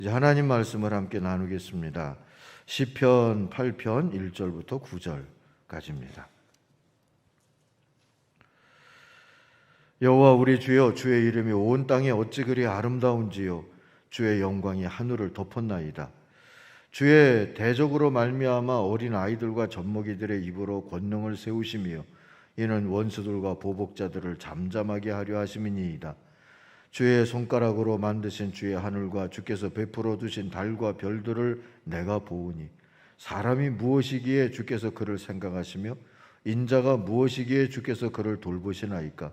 이제 하나님 말씀을 함께 나누겠습니다. 시편 8편 1절부터 9절까지입니다. 여호와 우리 주여, 주의 이름이 온 땅에 어찌 그리 아름다운지요. 주의 영광이 하늘을 덮었나이다. 주의 대적으로 말미암아 어린 아이들과 젖먹이들의 입으로 권능을 세우시며 이는 원수들과 보복자들을 잠잠하게 하려 하심이니이다. 주의 손가락으로 만드신 주의 하늘과 주께서 베풀어 두신 달과 별들을 내가 보으니 사람이 무엇이기에 주께서 그를 생각하시며 인자가 무엇이기에 주께서 그를 돌보시나이까.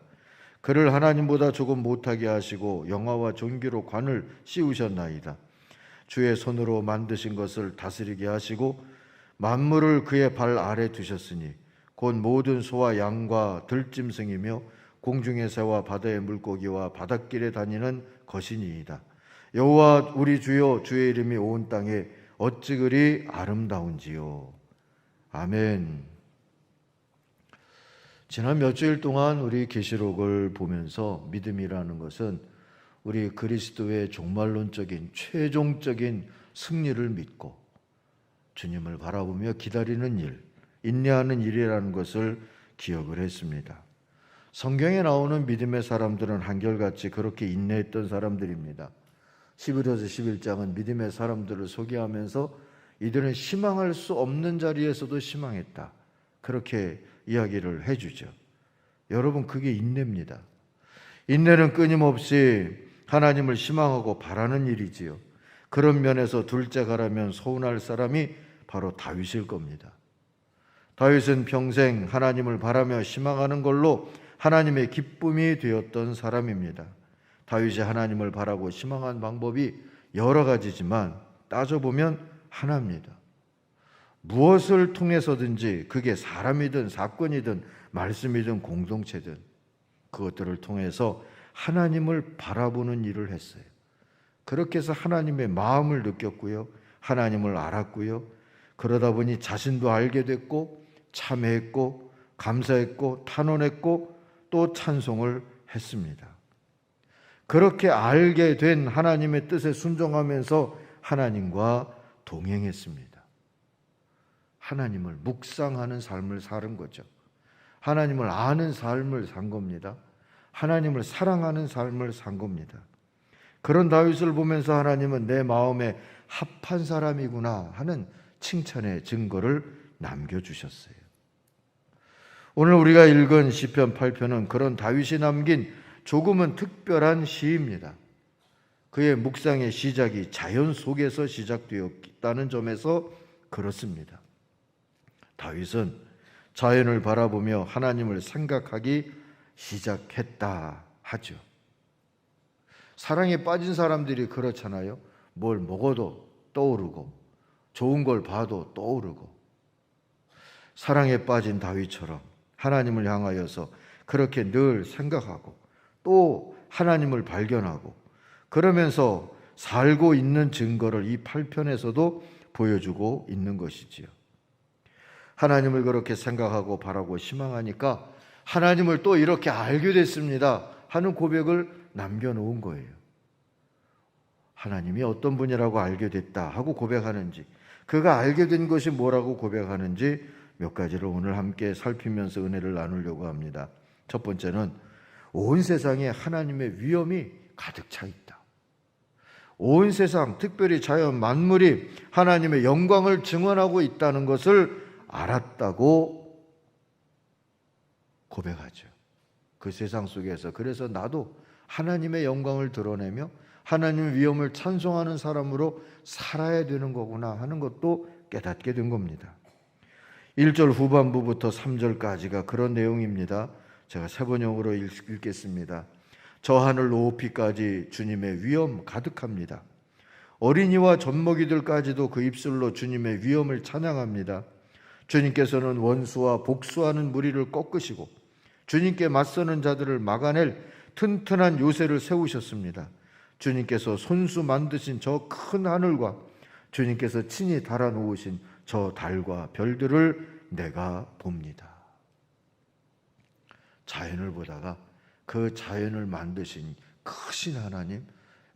그를 하나님보다 조금 못하게 하시고 영화와 존귀로 관을 씌우셨나이다. 주의 손으로 만드신 것을 다스리게 하시고 만물을 그의 발 아래 두셨으니 곧 모든 소와 양과 들짐승이며 공중의 새와 바다의 물고기와 바닷길에 다니는 것이니이다. 여호와 우리 주여, 주의 이름이 온 땅에 어찌 그리 아름다운지요. 아멘. 지난 몇 주일 동안 우리 계시록을 보면서 믿음이라는 것은 우리 그리스도의 종말론적인 최종적인 승리를 믿고 주님을 바라보며 기다리는 일, 인내하는 일이라는 것을 기억을 했습니다. 성경에 나오는 믿음의 사람들은 한결같이 그렇게 인내했던 사람들입니다. 11서 11장은 믿음의 사람들을 소개하면서 이들은 희망할 수 없는 자리에서도 희망했다, 그렇게 이야기를 해주죠. 여러분, 그게 인내입니다. 인내는 끊임없이 하나님을 희망하고 바라는 일이지요. 그런 면에서 둘째가라면 서운할 사람이 바로 다윗일 겁니다. 다윗은 평생 하나님을 바라며 희망하는 걸로 하나님의 기쁨이 되었던 사람입니다. 다윗이 하나님을 바라고 희망한 방법이 여러 가지지만 따져보면 하나입니다. 무엇을 통해서든지, 그게 사람이든 사건이든 말씀이든 공동체든, 그것들을 통해서 하나님을 바라보는 일을 했어요. 그렇게 해서 하나님의 마음을 느꼈고요, 하나님을 알았고요, 그러다 보니 자신도 알게 됐고 참회했고 감사했고 탄원했고 또 찬송을 했습니다. 그렇게 알게 된 하나님의 뜻에 순종하면서 하나님과 동행했습니다. 하나님을 묵상하는 삶을 사는 거죠. 하나님을 아는 삶을 산 겁니다. 하나님을 사랑하는 삶을 산 겁니다. 그런 다윗을 보면서 하나님은 내 마음에 합한 사람이구나 하는 칭찬의 증거를 남겨주셨어요. 오늘 우리가 읽은 시편 8편은 그런 다윗이 남긴 조금은 특별한 시입니다. 그의 묵상의 시작이 자연 속에서 시작되었다는 점에서 그렇습니다. 다윗은 자연을 바라보며 하나님을 생각하기 시작했다 하죠. 사랑에 빠진 사람들이 그렇잖아요. 뭘 먹어도 떠오르고 좋은 걸 봐도 떠오르고. 사랑에 빠진 다윗처럼 하나님을 향하여서 그렇게 늘 생각하고 또 하나님을 발견하고 그러면서 살고 있는 증거를 이 8편에서도 보여주고 있는 것이지요. 하나님을 그렇게 생각하고 바라고 희망하니까 하나님을 또 이렇게 알게 됐습니다 하는 고백을 남겨놓은 거예요. 하나님이 어떤 분이라고 알게 됐다 하고 고백하는지, 그가 알게 된 것이 뭐라고 고백하는지 몇 가지를 오늘 함께 살피면서 은혜를 나누려고 합니다. 첫 번째는 온 세상에 하나님의 위엄이 가득 차 있다. 온 세상, 특별히 자연 만물이 하나님의 영광을 증언하고 있다는 것을 알았다고 고백하죠. 그 세상 속에서 그래서 나도 하나님의 영광을 드러내며 하나님의 위엄을 찬송하는 사람으로 살아야 되는 거구나 하는 것도 깨닫게 된 겁니다. 1절 후반부부터 3절까지가 그런 내용입니다. 제가 세번역으로 읽겠습니다. 저 하늘 높이까지 주님의 위엄 가득합니다. 어린이와 젖먹이들까지도 그 입술로 주님의 위엄을 찬양합니다. 주님께서는 원수와 복수하는 무리를 꺾으시고 주님께 맞서는 자들을 막아낼 튼튼한 요새를 세우셨습니다. 주님께서 손수 만드신 저 큰 하늘과 주님께서 친히 달아놓으신 저 달과 별들을 내가 봅니다. 자연을 보다가 그 자연을 만드신 크신 하나님,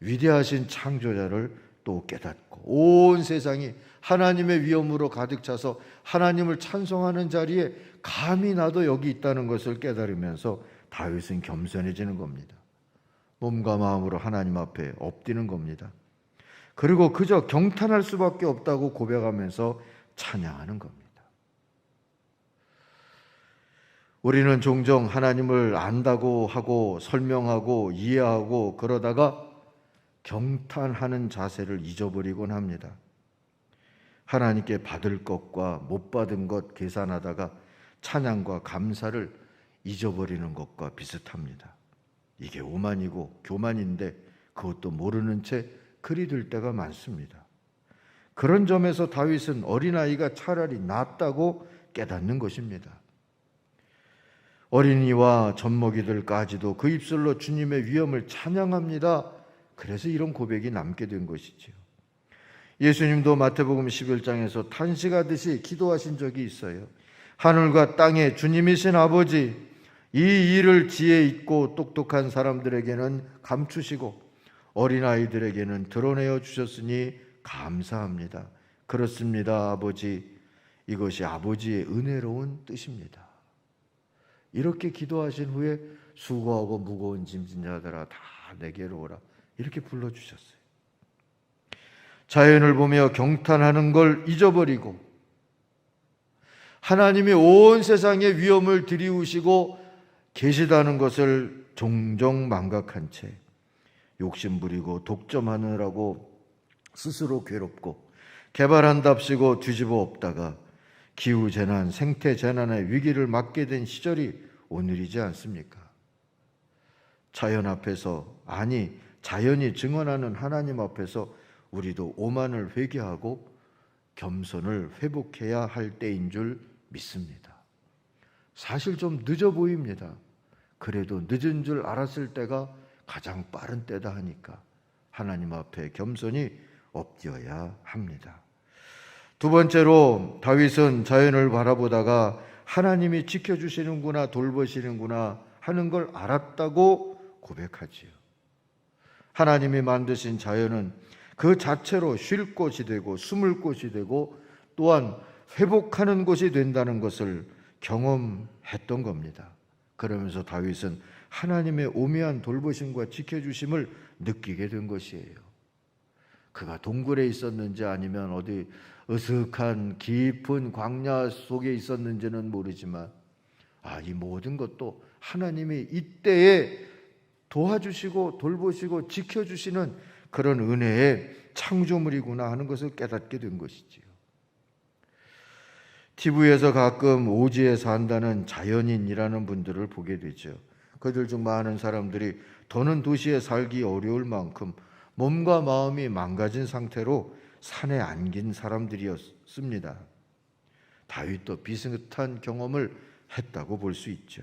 위대하신 창조자를 또 깨닫고 온 세상이 하나님의 위엄으로 가득 차서 하나님을 찬송하는 자리에 감히 나도 여기 있다는 것을 깨달으면서 다윗은 겸손해지는 겁니다. 몸과 마음으로 하나님 앞에 엎드리는 겁니다. 그리고 그저 경탄할 수밖에 없다고 고백하면서 찬양하는 겁니다. 우리는 종종 하나님을 안다고 하고 설명하고 이해하고 그러다가 경탄하는 자세를 잊어버리곤 합니다. 하나님께 받을 것과 못 받은 것 계산하다가 찬양과 감사를 잊어버리는 것과 비슷합니다. 이게 오만이고 교만인데 그것도 모르는 채 그리 될 때가 많습니다. 그런 점에서 다윗은 어린아이가 차라리 낫다고 깨닫는 것입니다. 어린이와 젖먹이들까지도 그 입술로 주님의 위엄을 찬양합니다. 그래서 이런 고백이 남게 된 것이지요. 예수님도 마태복음 11장에서 탄식하듯이 기도하신 적이 있어요. 하늘과 땅의 주님이신 아버지, 이 일을 지혜 있고 똑똑한 사람들에게는 감추시고 어린아이들에게는 드러내어 주셨으니 감사합니다. 그렇습니다, 아버지. 이것이 아버지의 은혜로운 뜻입니다. 이렇게 기도하신 후에 수고하고 무거운 짐진 자들아 다 내게로 오라, 이렇게 불러주셨어요. 자연을 보며 경탄하는 걸 잊어버리고 하나님이 온 세상의 위엄을 들이우시고 계시다는 것을 종종 망각한 채 욕심부리고 독점하느라고 스스로 괴롭고 개발한답시고 뒤집어 엎다가 기후재난, 생태재난의 위기를 맞게 된 시절이 오늘이지 않습니까? 자연 앞에서, 아니 자연이 증언하는 하나님 앞에서 우리도 오만을 회개하고 겸손을 회복해야 할 때인 줄 믿습니다. 사실 좀 늦어 보입니다. 그래도 늦은 줄 알았을 때가 가장 빠른 때다 하니까 하나님 앞에 겸손히 엎드려야 합니다. 두 번째로 다윗은 자연을 바라보다가 하나님이 지켜주시는구나, 돌보시는구나 하는 걸 알았다고 고백하지요. 하나님이 만드신 자연은 그 자체로 쉴 곳이 되고 숨을 곳이 되고 또한 회복하는 곳이 된다는 것을 경험했던 겁니다. 그러면서 다윗은 하나님의 오묘한 돌보심과 지켜주심을 느끼게 된 것이에요. 그가 동굴에 있었는지 아니면 어디 으슥한 깊은 광야 속에 있었는지는 모르지만 이 모든 것도 하나님이 이때에 도와주시고 돌보시고 지켜주시는 그런 은혜의 창조물이구나 하는 것을 깨닫게 된 것이지요. TV에서 가끔 오지에 산다는 자연인이라는 분들을 보게 되죠. 그들 중 많은 사람들이 더는 도시에 살기 어려울 만큼 몸과 마음이 망가진 상태로 산에 안긴 사람들이었습니다. 다윗도 비슷한 경험을 했다고 볼 수 있죠.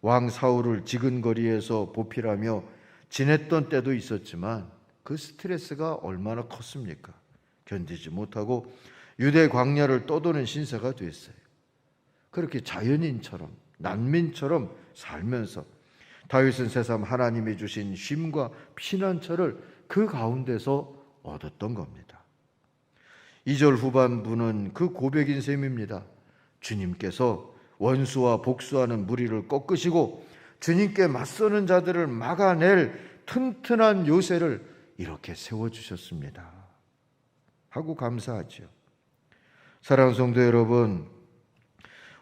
왕 사울을 지근거리에서 보필하며 지냈던 때도 있었지만 그 스트레스가 얼마나 컸습니까? 견디지 못하고 유대 광야를 떠도는 신세가 됐어요. 그렇게 자연인처럼 난민처럼 살면서 다윗은 새삼 하나님이 주신 쉼과 피난처를 그 가운데서 얻었던 겁니다. 2절 후반부는 그 고백인 셈입니다. 주님께서 원수와 복수하는 무리를 꺾으시고 주님께 맞서는 자들을 막아낼 튼튼한 요새를 이렇게 세워주셨습니다 하고 감사하죠. 사랑하는 성도 여러분,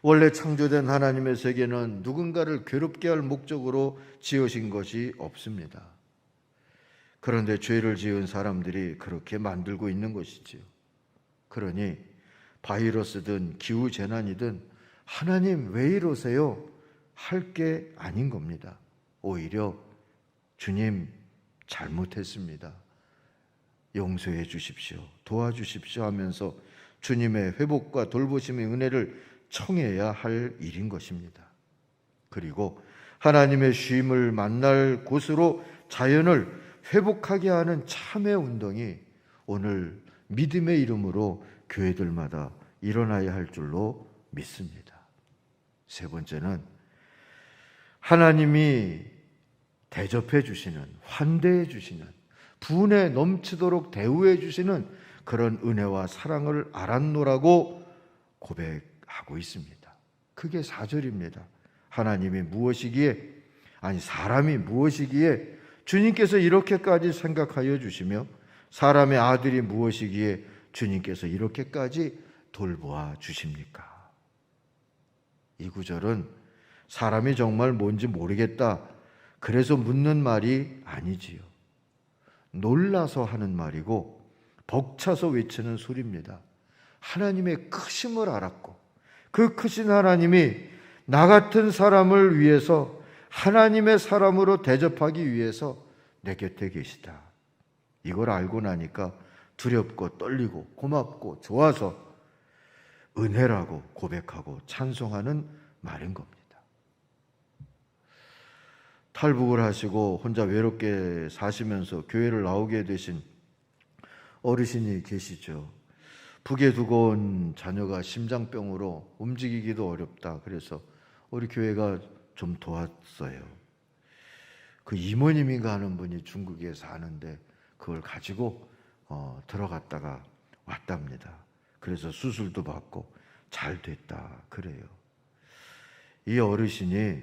원래 창조된 하나님의 세계는 누군가를 괴롭게 할 목적으로 지으신 것이 없습니다. 그런데 죄를 지은 사람들이 그렇게 만들고 있는 것이지요. 그러니 바이러스든 기후재난이든 하나님 왜 이러세요? 할 게 아닌 겁니다. 오히려 주님 잘못했습니다. 용서해 주십시오. 도와주십시오 하면서 주님의 회복과 돌보심의 은혜를 청해야 할 일인 것입니다. 그리고 하나님의 쉼을 만날 곳으로 자연을 회복하게 하는 참회 운동이 오늘 믿음의 이름으로 교회들마다 일어나야 할 줄로 믿습니다. 세 번째는 하나님이 대접해 주시는, 환대해 주시는, 분에 넘치도록 대우해 주시는 그런 은혜와 사랑을 알았노라고 고백하고 있습니다. 그게 4절입니다. 하나님이 무엇이기에, 아니 사람이 무엇이기에 주님께서 이렇게까지 생각하여 주시며 사람의 아들이 무엇이기에 주님께서 이렇게까지 돌보아 주십니까? 이 구절은 사람이 정말 뭔지 모르겠다, 그래서 묻는 말이 아니지요. 놀라서 하는 말이고 벅차서 외치는 소리입니다. 하나님의 크심을 알았고 그 크신 하나님이 나 같은 사람을 위해서 하나님의 사람으로 대접하기 위해서 내 곁에 계시다. 이걸 알고 나니까 두렵고 떨리고 고맙고 좋아서 은혜라고 고백하고 찬송하는 말인 겁니다. 탈북을 하시고 혼자 외롭게 사시면서 교회를 나오게 되신 어르신이 계시죠. 북에 두고 온 자녀가 심장병으로 움직이기도 어렵다. 그래서 우리 교회가 좀 도왔어요. 그 이모님인가 하는 분이 중국에 사는데 그걸 가지고 들어갔다가 왔답니다. 그래서 수술도 받고 잘 됐다 그래요. 이 어르신이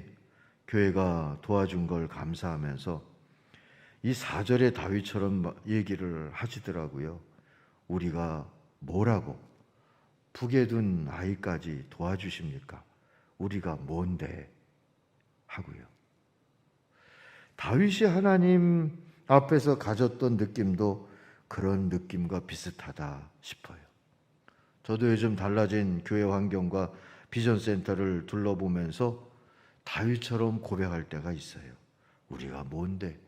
교회가 도와준 걸 감사하면서 이 4절의 다윗처럼 얘기를 하시더라고요. 우리가 뭐라고 북에 둔 아이까지 도와주십니까? 우리가 뭔데? 하고요. 다윗이 하나님 앞에서 가졌던 느낌도 그런 느낌과 비슷하다 싶어요. 저도 요즘 달라진 교회 환경과 비전센터를 둘러보면서 다윗처럼 고백할 때가 있어요. 우리가 뭔데?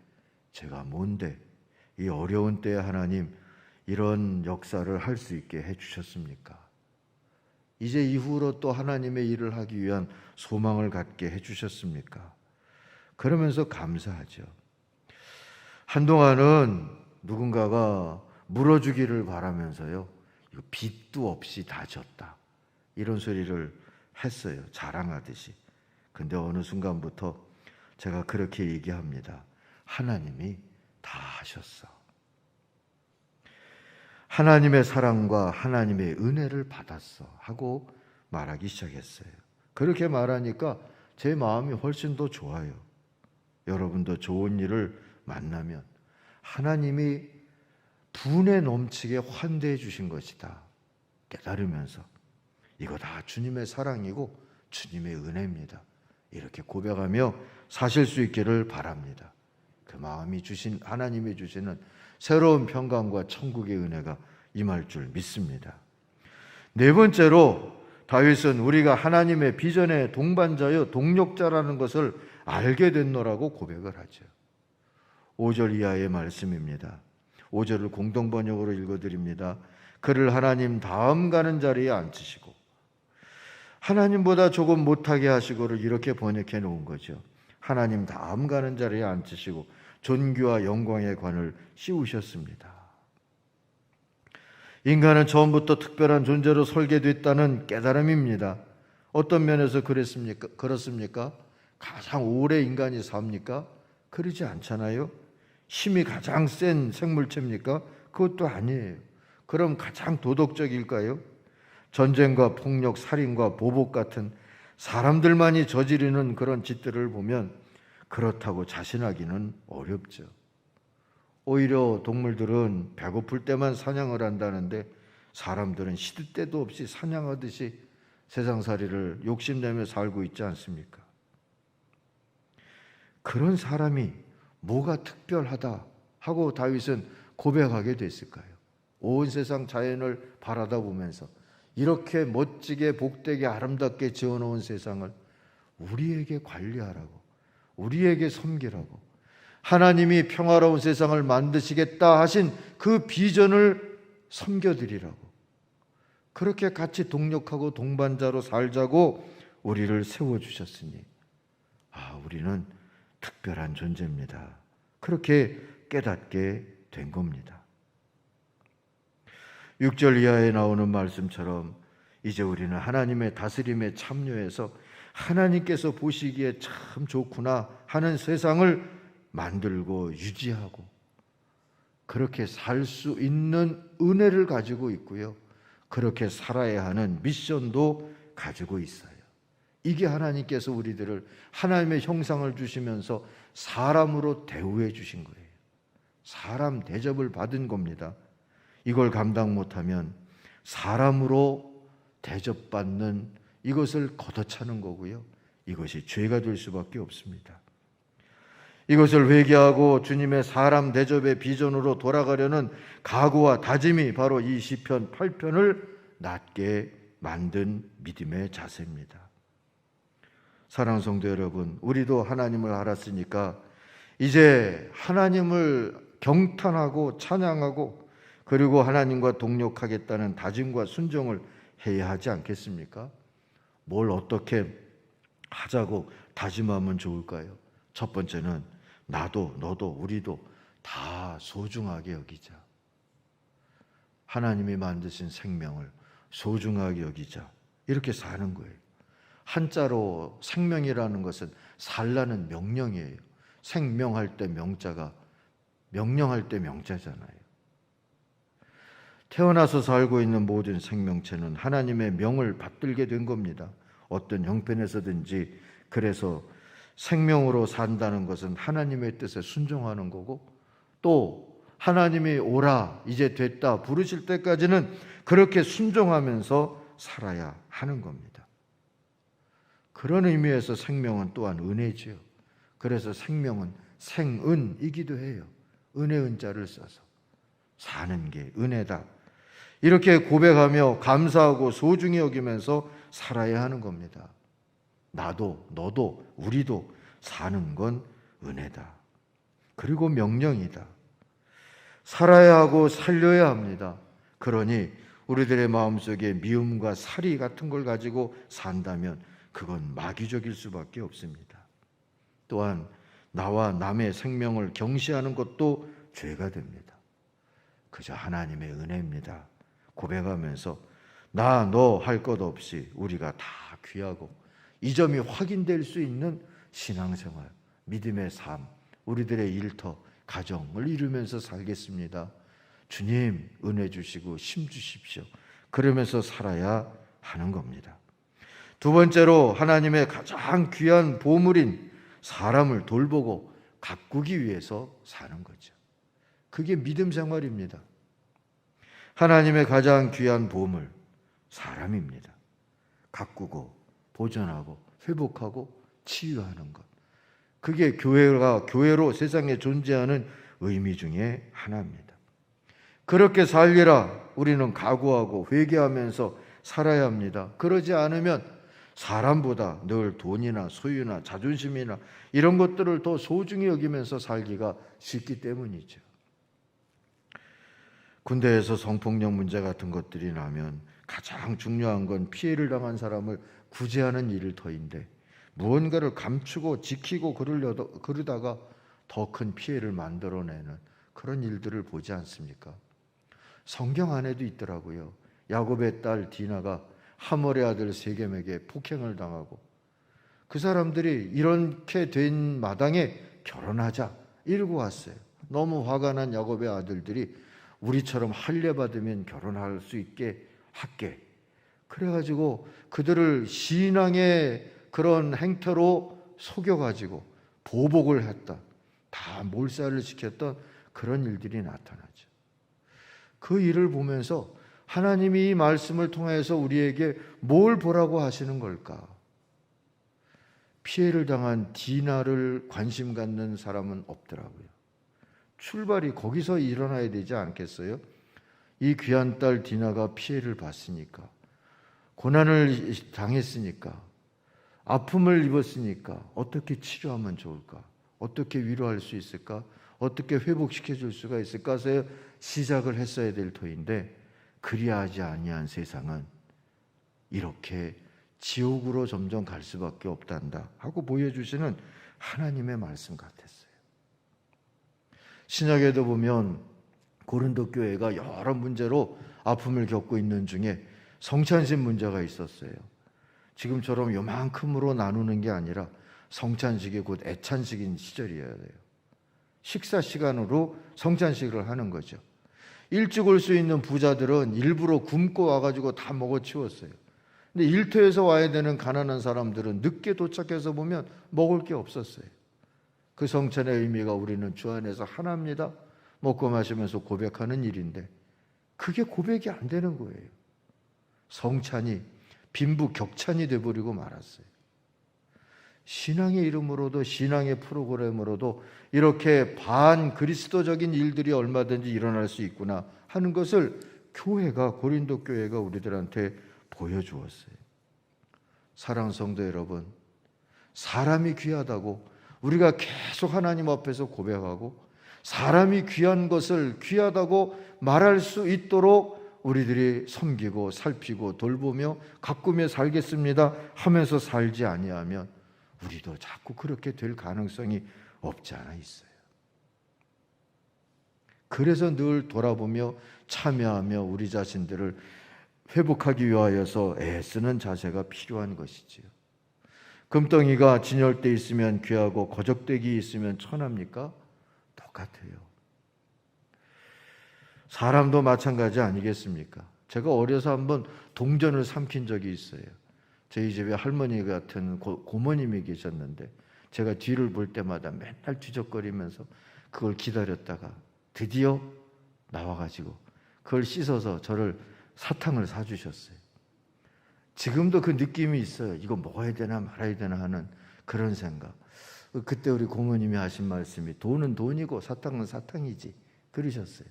제가 뭔데? 이 어려운 때에 하나님 이런 역사를 할 수 있게 해주셨습니까? 이제 이후로 또 하나님의 일을 하기 위한 소망을 갖게 해주셨습니까? 그러면서 감사하죠. 한동안은 누군가가 물어주기를 바라면서요, 이거 빚도 없이 다 졌다, 이런 소리를 했어요. 자랑하듯이. 근데 어느 순간부터 제가 그렇게 얘기합니다. 하나님이 다 하셨어. 하나님의 사랑과 하나님의 은혜를 받았어 하고 말하기 시작했어요. 그렇게 말하니까 제 마음이 훨씬 더 좋아요. 여러분도 좋은 일을 만나면 하나님이 분에 넘치게 환대해 주신 것이다 깨달으면서 이거 다 주님의 사랑이고 주님의 은혜입니다, 이렇게 고백하며 사실 수 있기를 바랍니다. 그 마음이 주신 하나님이 주시는 새로운 평강과 천국의 은혜가 임할 줄 믿습니다. 네 번째로 다윗은 우리가 하나님의 비전의 동반자여 동력자라는 것을 알게 됐노라고 고백을 하죠. 5절 이하의 말씀입니다. 5절을 공동번역으로 읽어드립니다. 그를 하나님 다음 가는 자리에 앉히시고, 하나님보다 조금 못하게 하시고를 이렇게 번역해 놓은 거죠. 하나님 다음 가는 자리에 앉히시고 존귀와 영광의 관을 씌우셨습니다. 인간은 처음부터 특별한 존재로 설계됐다는 깨달음입니다. 어떤 면에서 그렇습니까? 가장 오래 인간이 삽니까? 그러지 않잖아요. 힘이 가장 센 생물체입니까? 그것도 아니에요. 그럼 가장 도덕적일까요? 전쟁과 폭력, 살인과 보복 같은 사람들만이 저지르는 그런 짓들을 보면 그렇다고 자신하기는 어렵죠. 오히려 동물들은 배고플 때만 사냥을 한다는데 사람들은 시들 때도 없이 사냥하듯이 세상살이를 욕심내며 살고 있지 않습니까? 그런 사람이 뭐가 특별하다 하고 다윗은 고백하게 됐을까요? 온 세상 자연을 바라다 보면서 이렇게 멋지게 복되게 아름답게 지어놓은 세상을 우리에게 관리하라고, 우리에게 섬기라고, 하나님이 평화로운 세상을 만드시겠다 하신 그 비전을 섬겨드리라고, 그렇게 같이 동력하고 동반자로 살자고 우리를 세워주셨으니 우리는 특별한 존재입니다. 그렇게 깨닫게 된 겁니다. 6절 이하에 나오는 말씀처럼 이제 우리는 하나님의 다스림에 참여해서 하나님께서 보시기에 참 좋구나 하는 세상을 만들고 유지하고 그렇게 살 수 있는 은혜를 가지고 있고요. 그렇게 살아야 하는 미션도 가지고 있어요. 이게 하나님께서 우리들을 하나님의 형상을 주시면서 사람으로 대우해 주신 거예요. 사람 대접을 받은 겁니다. 이걸 감당 못하면 사람으로 대접받는 이것을 걷어차는 거고요. 이것이 죄가 될 수밖에 없습니다. 이것을 회개하고 주님의 사람 대접의 비전으로 돌아가려는 각오와 다짐이 바로 이 시편 8편을 낫게 만든 믿음의 자세입니다. 사랑하는 성도 여러분, 우리도 하나님을 알았으니까 이제 하나님을 경탄하고 찬양하고 그리고 하나님과 동력하겠다는 다짐과 순종을 해야 하지 않겠습니까? 뭘 어떻게 하자고 다짐하면 좋을까요? 첫 번째는 나도 너도 우리도 다 소중하게 여기자. 하나님이 만드신 생명을 소중하게 여기자. 이렇게 사는 거예요. 한자로 생명이라는 것은 살라는 명령이에요. 생명할 때 명자가 명령할 때 명자잖아요. 태어나서 살고 있는 모든 생명체는 하나님의 명을 받들게 된 겁니다. 어떤 형편에서든지. 그래서 생명으로 산다는 것은 하나님의 뜻에 순종하는 거고, 또 하나님이 오라 이제 됐다 부르실 때까지는 그렇게 순종하면서 살아야 하는 겁니다. 그런 의미에서 생명은 또한 은혜지요. 그래서 생명은 생은이기도 해요. 은혜 은자를 써서 사는 게 은혜다. 이렇게 고백하며 감사하고 소중히 여기면서 살아야 하는 겁니다. 나도 너도 우리도 사는 건 은혜다. 그리고 명령이다. 살아야 하고 살려야 합니다. 그러니 우리들의 마음속에 미움과 살이 같은 걸 가지고 산다면 그건 마귀적일 수밖에 없습니다. 또한 나와 남의 생명을 경시하는 것도 죄가 됩니다. 그저 하나님의 은혜입니다. 고백하면서 나 너 할 것 없이 우리가 다 귀하고 이 점이 확인될 수 있는 신앙생활, 믿음의 삶, 우리들의 일터, 가정을 이루면서 살겠습니다. 주님 은혜 주시고 힘 주십시오. 그러면서 살아야 하는 겁니다. 두 번째로 하나님의 가장 귀한 보물인 사람을 돌보고 가꾸기 위해서 사는 거죠. 그게 믿음 생활입니다. 하나님의 가장 귀한 보물, 사람입니다. 가꾸고 보존하고 회복하고 치유하는 것. 그게 교회로 세상에 존재하는 의미 중에 하나입니다. 그렇게 살리라 우리는 각오하고 회개하면서 살아야 합니다. 그러지 않으면 사람보다 늘 돈이나 소유나 자존심이나 이런 것들을 더 소중히 여기면서 살기가 쉽기 때문이죠. 군대에서 성폭력 문제 같은 것들이 나면 가장 중요한 건 피해를 당한 사람을 구제하는 일일 터인데 무언가를 감추고 지키고 그러다가 더 큰 피해를 만들어내는 그런 일들을 보지 않습니까? 성경 안에도 있더라고요. 야곱의 딸 디나가 하몰의 아들 세겜에게 폭행을 당하고 그 사람들이 이렇게 된 마당에 결혼하자 이러고 왔어요. 너무 화가 난 야곱의 아들들이 우리처럼 할례받으면 결혼할 수 있게 할게. 그래가지고 그들을 신앙의 그런 행태로 속여가지고 보복을 했다. 다 몰살을 시켰던 그런 일들이 나타나죠. 그 일을 보면서 하나님이 이 말씀을 통해서 우리에게 뭘 보라고 하시는 걸까? 피해를 당한 디나를 관심 갖는 사람은 없더라고요. 출발이 거기서 일어나야 되지 않겠어요? 이 귀한 딸 디나가 피해를 봤으니까, 고난을 당했으니까, 아픔을 입었으니까 어떻게 치료하면 좋을까? 어떻게 위로할 수 있을까? 어떻게 회복시켜 줄 수가 있을까? 해서 시작을 했어야 될 터인데 그리하지 아니한 세상은 이렇게 지옥으로 점점 갈 수밖에 없단다 하고 보여주시는 하나님의 말씀 같았어요. 신약에도 보면 고린도 교회가 여러 문제로 아픔을 겪고 있는 중에 성찬식 문제가 있었어요. 지금처럼 요만큼으로 나누는 게 아니라 성찬식이 곧 애찬식인 시절이어야 돼요. 식사 시간으로 성찬식을 하는 거죠. 일찍 올 수 있는 부자들은 일부러 굶고 와가지고 다 먹어치웠어요. 근데 일터에서 와야 되는 가난한 사람들은 늦게 도착해서 보면 먹을 게 없었어요. 그 성찬의 의미가 우리는 주 안에서 하나입니다. 먹고 마시면서 고백하는 일인데 그게 고백이 안 되는 거예요. 성찬이 빈부격찬이 돼버리고 말았어요. 신앙의 이름으로도 신앙의 프로그램으로도 이렇게 반그리스도적인 일들이 얼마든지 일어날 수 있구나 하는 것을 교회가, 고린도 교회가 우리들한테 보여주었어요. 사랑하는 성도 여러분, 사람이 귀하다고 우리가 계속 하나님 앞에서 고백하고 사람이 귀한 것을 귀하다고 말할 수 있도록 우리들이 섬기고 살피고 돌보며 가꾸며 살겠습니다 하면서 살지 아니하면 우리도 자꾸 그렇게 될 가능성이 없지 않아 있어요. 그래서 늘 돌아보며 참여하며 우리 자신들을 회복하기 위하여서 애쓰는 자세가 필요한 것이지요. 금덩이가 진열돼 있으면 귀하고 거적대기 있으면 천합니까? 똑같아요. 사람도 마찬가지 아니겠습니까? 제가 어려서 한번 동전을 삼킨 적이 있어요. 저희 집에 할머니 같은 고모님이 계셨는데 제가 뒤를 볼 때마다 맨날 뒤적거리면서 그걸 기다렸다가 드디어 나와가지고 그걸 씻어서 저를 사탕을 사주셨어요. 지금도 그 느낌이 있어요. 이거 먹어야 되나 말아야 되나 하는 그런 생각. 그때 우리 고모님이 하신 말씀이 돈은 돈이고 사탕은 사탕이지 그러셨어요.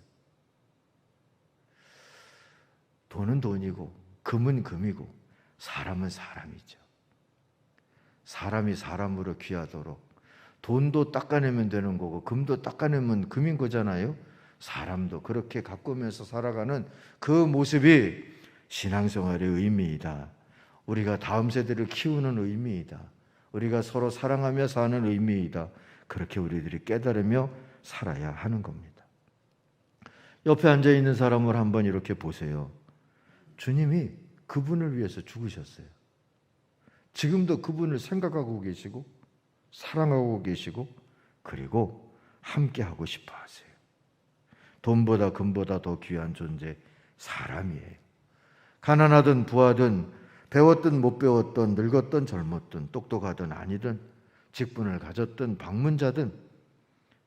돈은 돈이고 금은 금이고 사람은 사람이죠. 사람이 사람으로 귀하도록 돈도 닦아내면 되는 거고 금도 닦아내면 금인 거잖아요. 사람도 그렇게 가꾸면서 살아가는 그 모습이 신앙생활의 의미이다. 우리가 다음 세대를 키우는 의미이다. 우리가 서로 사랑하며 사는 의미이다. 그렇게 우리들이 깨달으며 살아야 하는 겁니다. 옆에 앉아있는 사람을 한번 이렇게 보세요. 주님이 그분을 위해서 죽으셨어요. 지금도 그분을 생각하고 계시고 사랑하고 계시고 그리고 함께하고 싶어 하세요. 돈보다 금보다 더 귀한 존재 사람이에요. 가난하든 부하든 배웠든 못 배웠든 늙었든 젊었든 똑똑하든 아니든 직분을 가졌든 방문자든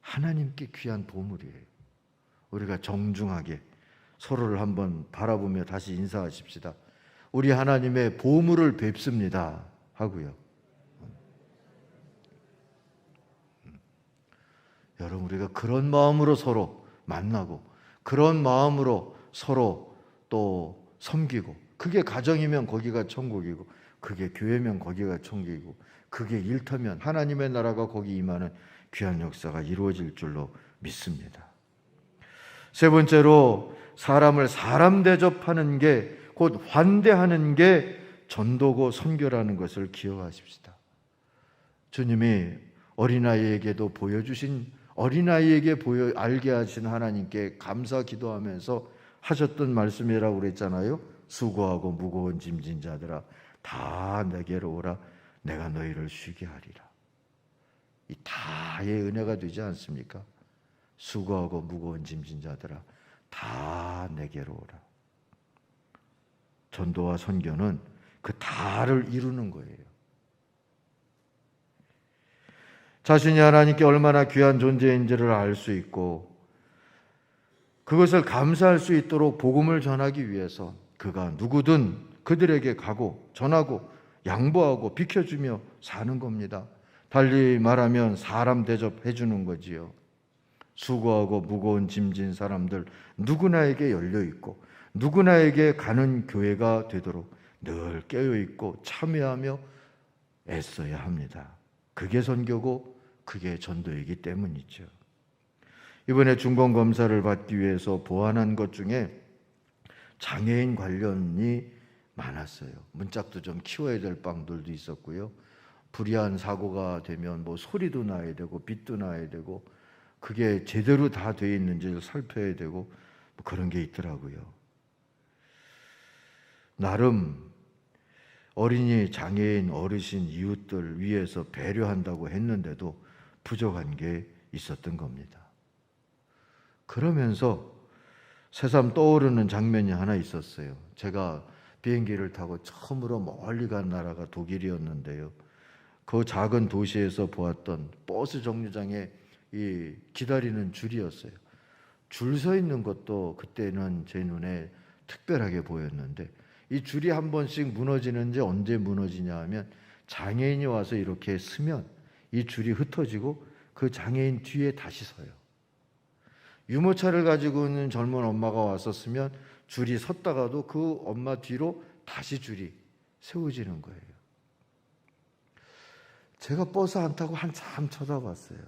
하나님께 귀한 보물이에요. 우리가 정중하게 서로를 한번 바라보며 다시 인사하십시다. 우리 하나님의 보물을 뵙습니다 하고요. 여러분, 우리가 그런 마음으로 서로 만나고 그런 마음으로 서로 또 섬기고, 그게 가정이면 거기가 천국이고 그게 교회면 거기가 천국이고 그게 일터면 하나님의 나라가 거기 임하는 귀한 역사가 이루어질 줄로 믿습니다. 세 번째로 사람을 사람 대접하는 게 곧 환대하는 게 전도고 선교라는 것을 기억하십시다. 주님이 어린아이에게도 보여주신, 어린아이에게 알게 하신 하나님께 감사 기도하면서 하셨던 말씀이라고 그랬잖아요. 수고하고 무거운 짐진 자들아 다 내게로 오라 내가 너희를 쉬게 하리라. 이 다의 은혜가 되지 않습니까? 수고하고 무거운 짐진 자들아 다 내게로 오라. 전도와 선교는 그 다를 이루는 거예요. 자신이 하나님께 얼마나 귀한 존재인지를 알 수 있고 그것을 감사할 수 있도록 복음을 전하기 위해서 그가 누구든 그들에게 가고 전하고 양보하고 비켜주며 사는 겁니다. 달리 말하면 사람 대접해 주는 거지요. 수고하고 무거운 짐진 사람들 누구나에게 열려 있고 누구나에게 가는 교회가 되도록 늘 깨어 있고 참여하며 애써야 합니다. 그게 선교고 그게 전도이기 때문이죠. 이번에 중건 검사를 받기 위해서 보완한 것 중에 장애인 관련이 많았어요. 문짝도 좀 키워야 될 방들도 있었고요. 불의한 사고가 되면 뭐 소리도 나야 되고 빛도 나야 되고 그게 제대로 다 되어 있는지를 살펴야 되고 뭐 그런 게 있더라고요. 나름 어린이, 장애인, 어르신, 이웃들 위해서 배려한다고 했는데도 부족한 게 있었던 겁니다. 그러면서 새삼 떠오르는 장면이 하나 있었어요. 제가 비행기를 타고 처음으로 멀리 간 나라가 독일이었는데요. 그 작은 도시에서 보았던 버스 정류장에 이 기다리는 줄이었어요. 줄 서 있는 것도 그때는 제 눈에 특별하게 보였는데, 이 줄이 한 번씩 무너지는지 언제 무너지냐 하면 장애인이 와서 이렇게 서면 이 줄이 흩어지고 그 장애인 뒤에 다시 서요. 유모차를 가지고 있는 젊은 엄마가 와서 서면 줄이 섰다가도 그 엄마 뒤로 다시 줄이 세워지는 거예요. 제가 버스 안 타고 한참 쳐다봤어요.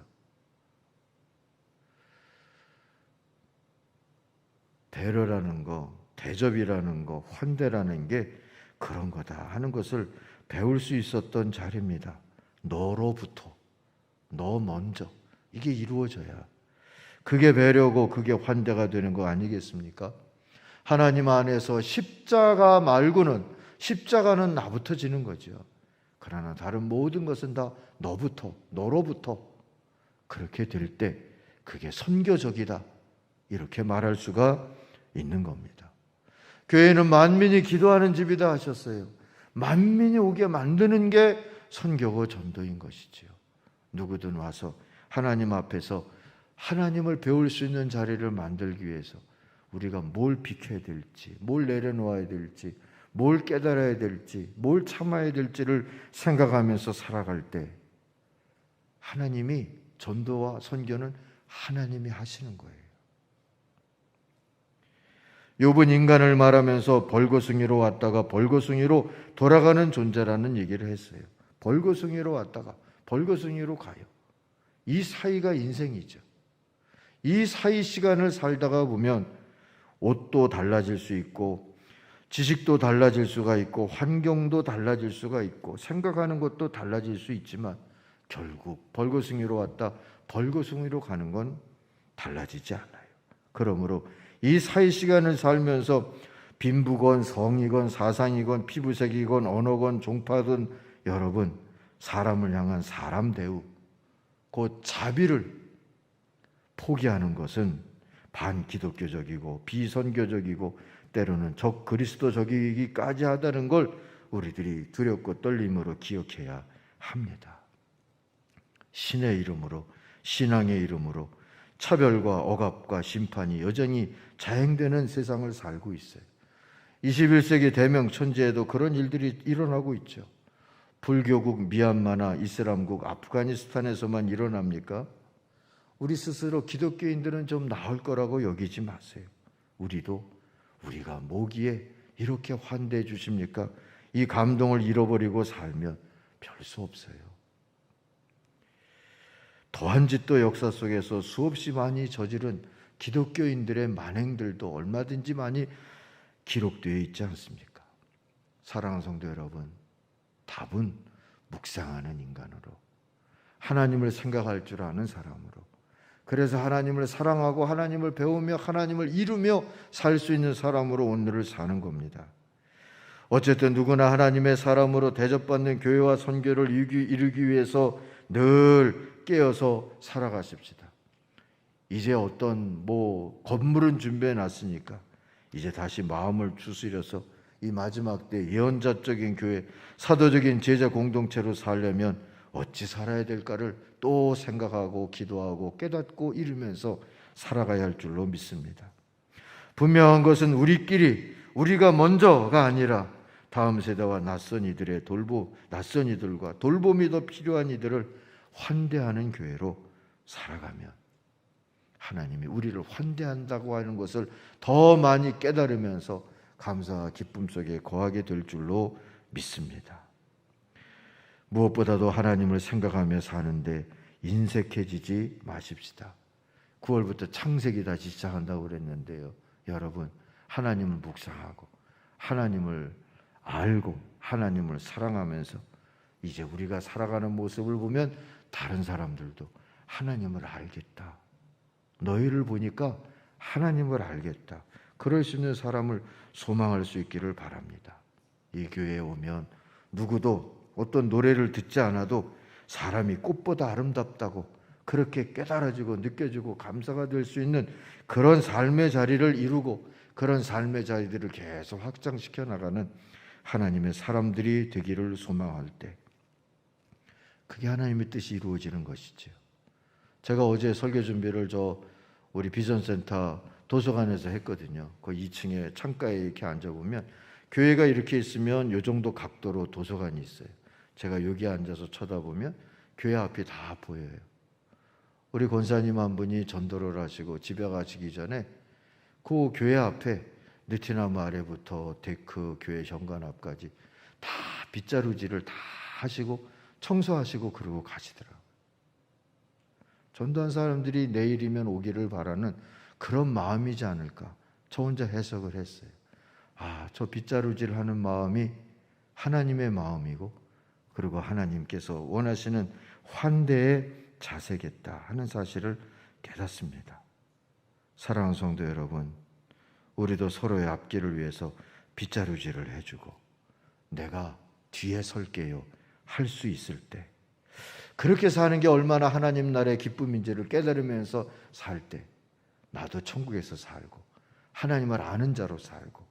배려라는 거, 대접이라는 거, 환대라는 게 그런 거다 하는 것을 배울 수 있었던 자리입니다. 너로부터, 너 먼저, 이게 이루어져야 그게 배려고 그게 환대가 되는 거 아니겠습니까? 하나님 안에서 십자가 말고는, 십자가는 나부터 지는 거죠. 그러나 다른 모든 것은 다 너부터, 너로부터 그렇게 될 때 그게 선교적이다, 이렇게 말할 수가 있는 겁니다. 교회는 만민이 기도하는 집이다 하셨어요. 만민이 오게 만드는 게 선교고 전도인 것이지요. 누구든 와서 하나님 앞에서 하나님을 배울 수 있는 자리를 만들기 위해서 우리가 뭘 비켜야 될지, 뭘 내려놓아야 될지, 뭘 깨달아야 될지, 뭘 참아야 될지를 생각하면서 살아갈 때 하나님이, 전도와 선교는 하나님이 하시는 거예요. 욥은 인간을 말하면서 벌거숭이로 왔다가 벌거숭이로 돌아가는 존재라는 얘기를 했어요. 벌거숭이로 왔다가 벌거숭이로 가요. 이 사이가 인생이죠. 이 사이 시간을 살다가 보면 옷도 달라질 수 있고, 지식도 달라질 수가 있고, 환경도 달라질 수가 있고, 생각하는 것도 달라질 수 있지만 결국 벌거숭이로 왔다 벌거숭이로 가는 건 달라지지 않아요. 그러므로 이 사이 시간을 살면서 빈부건 성이건 사상이건 피부색이건 언어건 종파든 여러분, 사람을 향한 사람 대우, 그 자비를 포기하는 것은 반기독교적이고 비선교적이고 때로는 적그리스도적이기까지 하다는 걸 우리들이 두렵고 떨림으로 기억해야 합니다. 신의 이름으로, 신앙의 이름으로 차별과 억압과 심판이 여전히 자행되는 세상을 살고 있어요. 21세기 대명 천지에도 그런 일들이 일어나고 있죠. 불교국 미얀마나 이슬람국 아프가니스탄에서만 일어납니까? 우리 스스로 기독교인들은 좀 나을 거라고 여기지 마세요. 우리가 뭐기에 이렇게 환대해 주십니까? 이 감동을 잃어버리고 살면 별 수 없어요. 더한 짓도 역사 속에서 수없이 많이 저지른 기독교인들의 만행들도 얼마든지 많이 기록되어 있지 않습니까? 사랑하는 성도 여러분, 답은 묵상하는 인간으로, 하나님을 생각할 줄 아는 사람으로, 그래서 하나님을 사랑하고 하나님을 배우며 하나님을 이루며 살 수 있는 사람으로 오늘을 사는 겁니다. 어쨌든 누구나 하나님의 사람으로 대접받는 교회와 선교를 이루기 위해서 늘 깨어서 살아가십시다. 이제 어떤 건물은 준비해 놨으니까 이제 다시 마음을 추스려서 이 마지막 때 예언자적인 교회, 사도적인 제자 공동체로 살려면 어찌 살아야 될까를 또 생각하고 기도하고 깨닫고 이루면서 살아가야 할 줄로 믿습니다. 분명한 것은 우리가 먼저가 아니라 다음 세대와 낯선 이들과 돌봄이 더 필요한 이들을 환대하는 교회로 살아가면 하나님이 우리를 환대한다고 하는 것을 더 많이 깨달으면서 감사와 기쁨 속에 거하게 될 줄로 믿습니다. 무엇보다도 하나님을 생각하며 사는데 인색해지지 마십시다. 9월부터 창세기 다시 시작한다고 그랬는데요. 여러분, 하나님을 묵상하고 하나님을 알고 하나님을 사랑하면서 이제 우리가 살아가는 모습을 보면 다른 사람들도 하나님을 알겠다. 너희를 보니까 하나님을 알겠다. 그럴 수 있는 사람을 소망할 수 있기를 바랍니다. 이 교회에 오면 누구도 어떤 노래를 듣지 않아도 사람이 꽃보다 아름답다고 그렇게 깨달아지고 느껴지고 감사가 될 수 있는 그런 삶의 자리를 이루고 그런 삶의 자리들을 계속 확장시켜 나가는 하나님의 사람들이 되기를 소망할 때 그게 하나님의 뜻이 이루어지는 것이지요. 제가 어제 설교 준비를 우리 비전센터 도서관에서 했거든요. 그 2층에 창가에 이렇게 앉아보면 교회가 이렇게 있으면 이 정도 각도로 도서관이 있어요. 제가 여기 앉아서 쳐다보면 교회 앞이 다 보여요. 우리 권사님 한 분이 전도를 하시고 집에 가시기 전에 그 교회 앞에 느티나무 아래부터 데크 교회 현관 앞까지 다 빗자루질을 다 하시고 청소하시고 그러고 가시더라고요. 전도한 사람들이 내일이면 오기를 바라는 그런 마음이지 않을까 저 혼자 해석을 했어요. 저 빗자루질 하는 마음이 하나님의 마음이고 그리고 하나님께서 원하시는 환대의 자세겠다 하는 사실을 깨닫습니다. 사랑하는 성도 여러분, 우리도 서로의 앞길을 위해서 빗자루질을 해주고 내가 뒤에 설게요 할 수 있을 때 그렇게 사는 게 얼마나 하나님 나라의 기쁨인지를 깨달으면서 살 때 나도 천국에서 살고 하나님을 아는 자로 살고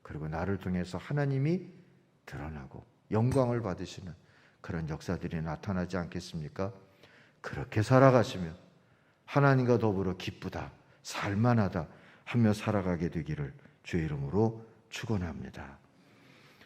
그리고 나를 통해서 하나님이 드러나고 영광을 받으시는 그런 역사들이 나타나지 않겠습니까? 그렇게 살아가시면 하나님과 더불어 기쁘다, 살만하다 하며 살아가게 되기를 주의 이름으로 축원합니다.